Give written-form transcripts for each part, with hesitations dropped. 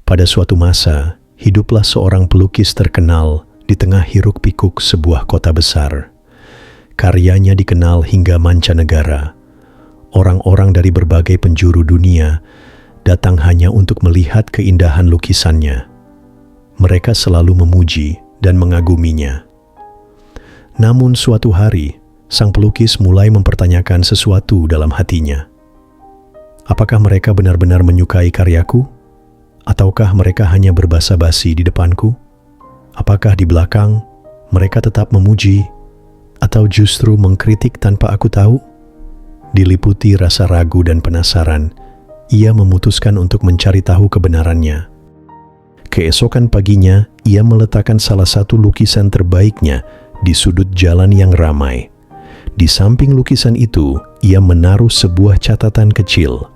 Pada suatu masa, hiduplah seorang pelukis terkenal di tengah hiruk-pikuk sebuah kota besar. Karyanya dikenal hingga mancanegara. Orang-orang dari berbagai penjuru dunia datang hanya untuk melihat keindahan lukisannya. Mereka selalu memuji dan mengaguminya. Namun suatu hari, sang pelukis mulai mempertanyakan sesuatu dalam hatinya. Apakah mereka benar-benar menyukai karyaku? Ataukah mereka hanya berbasa-basi di depanku? Apakah di belakang mereka tetap memuji? Atau justru mengkritik tanpa aku tahu? Diliputi rasa ragu dan penasaran, ia memutuskan untuk mencari tahu kebenarannya. Keesokan paginya, ia meletakkan salah satu lukisan terbaiknya di sudut jalan yang ramai. Di samping lukisan itu, ia menaruh sebuah catatan kecil.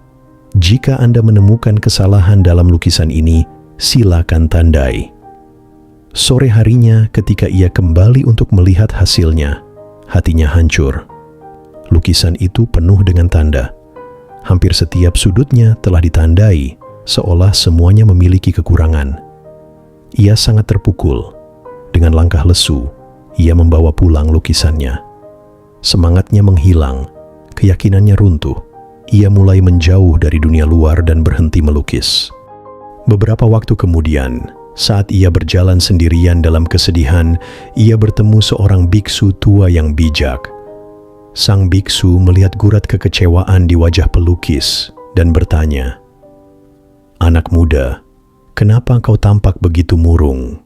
Jika Anda menemukan kesalahan dalam lukisan ini, silakan tandai. Sore harinya ketika ia kembali untuk melihat hasilnya, hatinya hancur. Lukisan itu penuh dengan tanda. Hampir setiap sudutnya telah ditandai, seolah semuanya memiliki kekurangan. Ia sangat terpukul. Dengan langkah lesu, ia membawa pulang lukisannya. Semangatnya menghilang, keyakinannya runtuh. Ia mulai menjauh dari dunia luar dan berhenti melukis. Beberapa waktu kemudian, saat ia berjalan sendirian dalam kesedihan, ia bertemu seorang biksu tua yang bijak. Sang biksu melihat gurat kekecewaan di wajah pelukis dan bertanya, "Anak muda, kenapa kau tampak begitu murung?"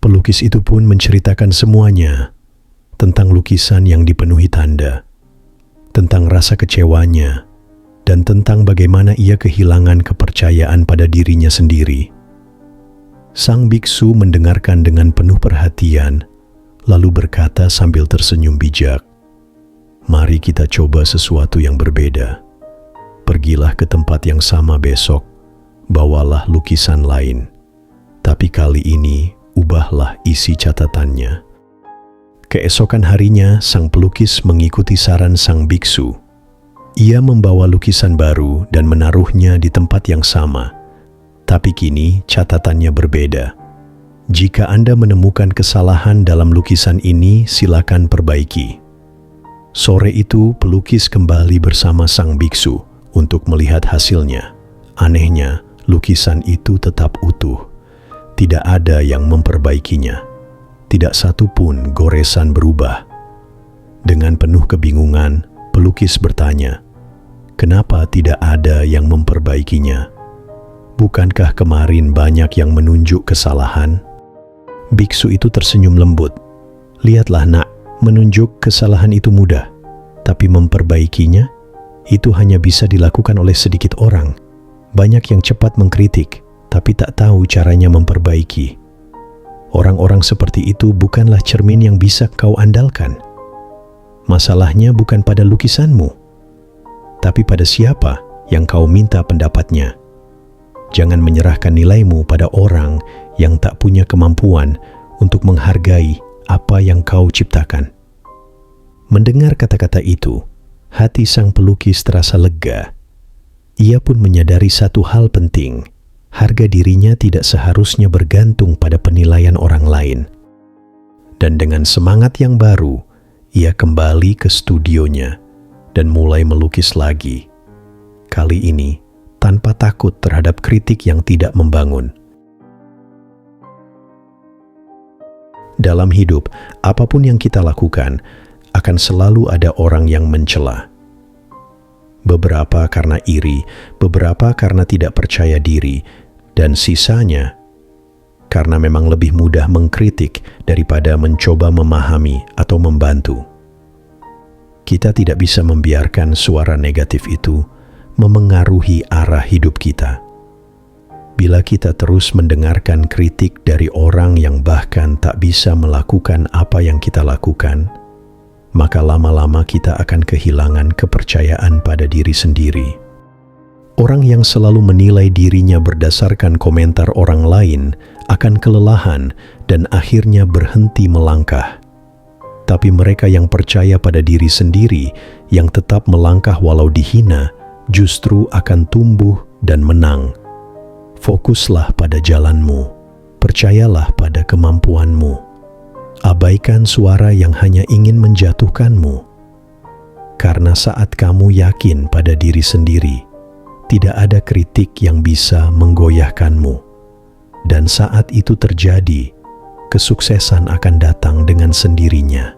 Pelukis itu pun menceritakan semuanya tentang lukisan yang dipenuhi tanda, tentang rasa kecewanya, dan tentang bagaimana ia kehilangan kepercayaan pada dirinya sendiri. Sang biksu mendengarkan dengan penuh perhatian, lalu berkata sambil tersenyum bijak, "Mari kita coba sesuatu yang berbeda. Pergilah ke tempat yang sama besok, bawalah lukisan lain. Tapi kali ini, ubahlah isi catatannya." Keesokan harinya, sang pelukis mengikuti saran sang biksu. Ia membawa lukisan baru dan menaruhnya di tempat yang sama. Tapi kini catatannya berbeda. Jika Anda menemukan kesalahan dalam lukisan ini, silakan perbaiki. Sore itu, pelukis kembali bersama sang biksu untuk melihat hasilnya. Anehnya, lukisan itu tetap utuh. Tidak ada yang memperbaikinya. Tidak satu pun goresan berubah. Dengan penuh kebingungan, pelukis bertanya, "Kenapa tidak ada yang memperbaikinya? Bukankah kemarin banyak yang menunjuk kesalahan?" Biksu itu tersenyum lembut. "Lihatlah nak, menunjuk kesalahan itu mudah, tapi memperbaikinya, itu hanya bisa dilakukan oleh sedikit orang. Banyak yang cepat mengkritik, tapi tak tahu caranya memperbaiki. Orang-orang seperti itu bukanlah cermin yang bisa kau andalkan. Masalahnya bukan pada lukisanmu, tapi pada siapa yang kau minta pendapatnya. Jangan menyerahkan nilaimu pada orang yang tak punya kemampuan untuk menghargai apa yang kau ciptakan." Mendengar kata-kata itu, hati sang pelukis terasa lega. Ia pun menyadari satu hal penting. Harga dirinya tidak seharusnya bergantung pada penilaian orang lain. Dan dengan semangat yang baru, ia kembali ke studionya dan mulai melukis lagi. Kali ini, tanpa takut terhadap kritik yang tidak membangun. Dalam hidup, apapun yang kita lakukan, akan selalu ada orang yang mencela. Beberapa karena iri, beberapa karena tidak percaya diri, dan sisanya karena memang lebih mudah mengkritik daripada mencoba memahami atau membantu. Kita tidak bisa membiarkan suara negatif itu memengaruhi arah hidup kita. Bila kita terus mendengarkan kritik dari orang yang bahkan tak bisa melakukan apa yang kita lakukan, maka lama-lama kita akan kehilangan kepercayaan pada diri sendiri. Orang yang selalu menilai dirinya berdasarkan komentar orang lain akan kelelahan dan akhirnya berhenti melangkah. Tapi mereka yang percaya pada diri sendiri, yang tetap melangkah walau dihina, justru akan tumbuh dan menang. Fokuslah pada jalanmu, percayalah pada kemampuanmu. Abaikan suara yang hanya ingin menjatuhkanmu. Karena saat kamu yakin pada diri sendiri, tidak ada kritik yang bisa menggoyahkanmu. Dan saat itu terjadi, kesuksesan akan datang dengan sendirinya.